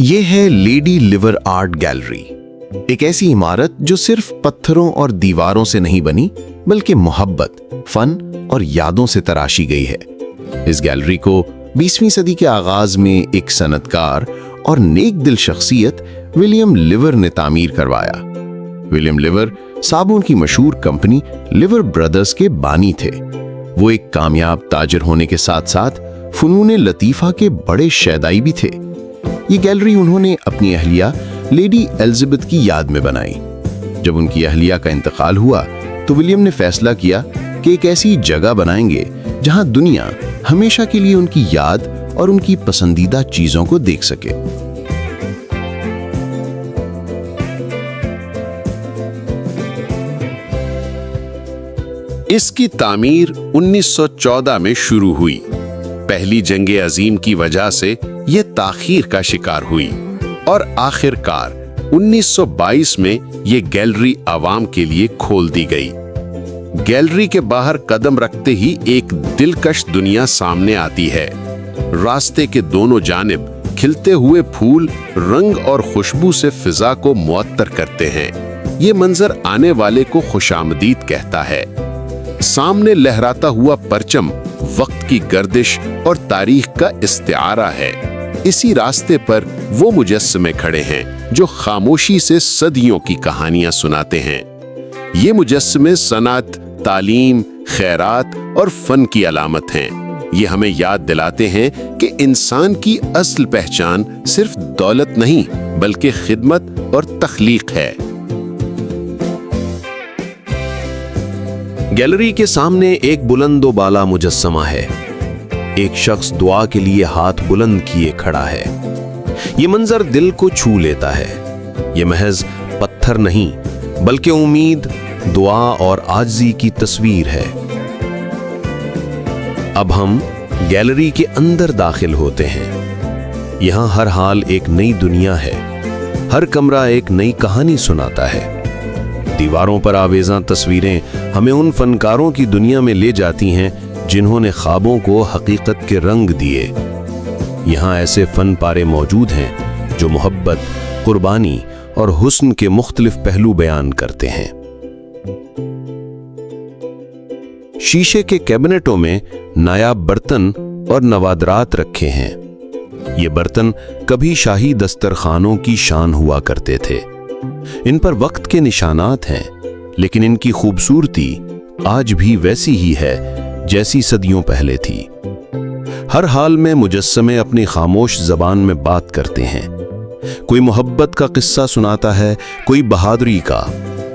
ये है lady liver art gallery, एक ऐसी इमारत जो सिर्फ पत्थरों और दीवारों से नहीं बनी बल्कि मोहब्बत, फन और यादों से तराशी गई है। इस गैलरी को 20वीं सदी के आगाज में एक सनतकार और नेक दिल शख्सियत विलियम लिवर ने तामीर करवाया। विलियम लिवर साबुन की मशहूर कंपनी लिवर ब्रदर्स के बानी थे। वो एक कामयाब ताजिर होने के साथ साथ फनून लतीफ़ा के बड़े शैदाई भी थे। ये गैलरी उन्होंने अपनी अहलिया लेडी एलिजाबेथ की याद में बनाई। जब उनकी अहलिया का इंतकाल हुआ तो विलियम ने फैसला किया कि एक ऐसी जगह बनाएंगे जहां दुनिया हमेशा के लिए उनकी याद और उनकी पसंदीदा चीजों को देख सके। इसकी तामीर 1914 में शुरू हुई। पहली जंगे अजीम की वजह से यह ताखीर का शिकार हुई और आखिरकार 1922 में यह गैलरी आवाम के लिए खोल दी गई। गैलरी के बाहर कदम रखते ही एक दिलकश दुनिया सामने आती है। रास्ते के दोनों जानिब खिलते हुए फूल रंग और खुशबू से फिजा को मुअत्तर करते हैं। ये मंजर आने वाले को खुशामदीद कहता है। सामने लहराता हुआ परचम वक्त की गर्दिश और तारीख का इस्तिआरा है। इसी रास्ते पर वो मुजस्समे खड़े हैं जो खामोशी से सदियों की कहानियां सुनाते हैं। ये मुजस्समे सनत, तालीम, खैरात और फन की अलामत हैं। ये हमें याद दिलाते हैं कि इंसान की असल पहचान सिर्फ दौलत नहीं बल्कि खिदमत और तख्लीक है। गैलरी के सामने एक बुलंदो बाला मुजस्समा है। एक शख्स दुआ के लिए हाथ बुलंद किए खड़ा है। ये मंजर दिल को छू लेता है। ये महज पत्थर नहीं बल्कि उम्मीद, दुआ और आजिज़ी की तस्वीर है। अब हम गैलरी के अंदर दाखिल होते हैं। यहाँ हर हाल एक नई दुनिया है। हर कमरा एक नई कहानी सुनाता है। दीवारों पर आवेज़ां तस्वीरें हमें उन फनकारों की दुनिया में ले जाती हैं जिन्होंने ख्वाबों को हकीकत के रंग दिए। यहाँ ऐसे फन पारे मौजूद हैं जो मोहब्बत, कुर्बानी और हुस्न के मुख्तलिफ पहलू बयान करते हैं। शीशे के कैबिनेटों में नायाब बर्तन और नवादरात रखे हैं। ये बर्तन कभी शाही दस्तरखानों की शान हुआ करते थे। इन पर वक्त के निशानात हैं, लेकिन इनकी खूबसूरती आज भी वैसी ही है जैसी सदियों पहले थी। हर हाल में मुजस्समे अपनी खामोश जबान में बात करते हैं। कोई मोहब्बत का किस्सा सुनाता है, कोई बहादुरी का,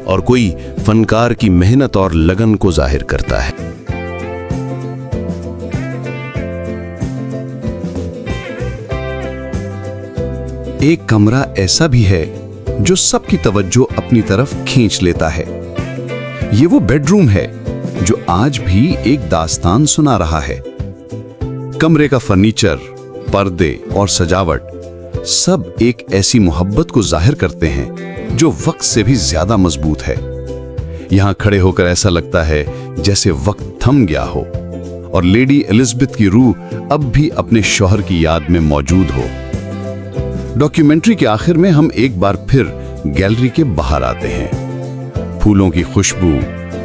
और कोई फनकार की मेहनत और लगन को जाहिर करता है। एक कमरा ऐसा भी है जो सबकी तवज्जो अपनी तरफ खींच लेता है। ये वो बेडरूम है जो आज भी एक दास्तान सुना रहा है। कमरे का फर्नीचर, पर्दे और सजावट सब एक ऐसी मोहब्बत को जाहिर करते हैं जो वक्त से भी ज्यादा मजबूत है। यहां खड़े होकर ऐसा लगता है जैसे वक्त थम गया हो और लेडी एलिजाबेथ की रूह अब भी अपने शौहर की याद में मौजूद हो। डॉक्यूमेंट्री के आखिर में हम एक बार फिर गैलरी के बाहर आते हैं। फूलों की खुशबू,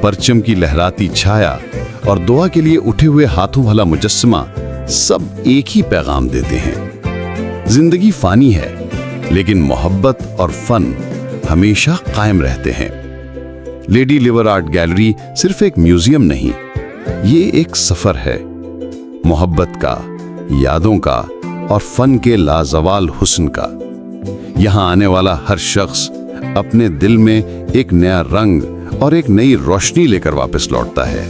परचम की लहराती छाया और दुआ के लिए उठे हुए हाथों वाला मुजस्समा सब एक ही पैगाम देते हैं। जिंदगी फानी है, लेकिन मोहब्बत और फन हमेशा कायम रहते हैं। लेडी लिवर आर्ट गैलरी सिर्फ एक म्यूजियम नहीं, ये एक सफर है मोहब्बत का, यादों का और फन के लाजवाल हुस्न का। यहाँ आने वाला हर शख्स अपने दिल में एक नया रंग और एक नई रोशनी लेकर वापस लौटता है।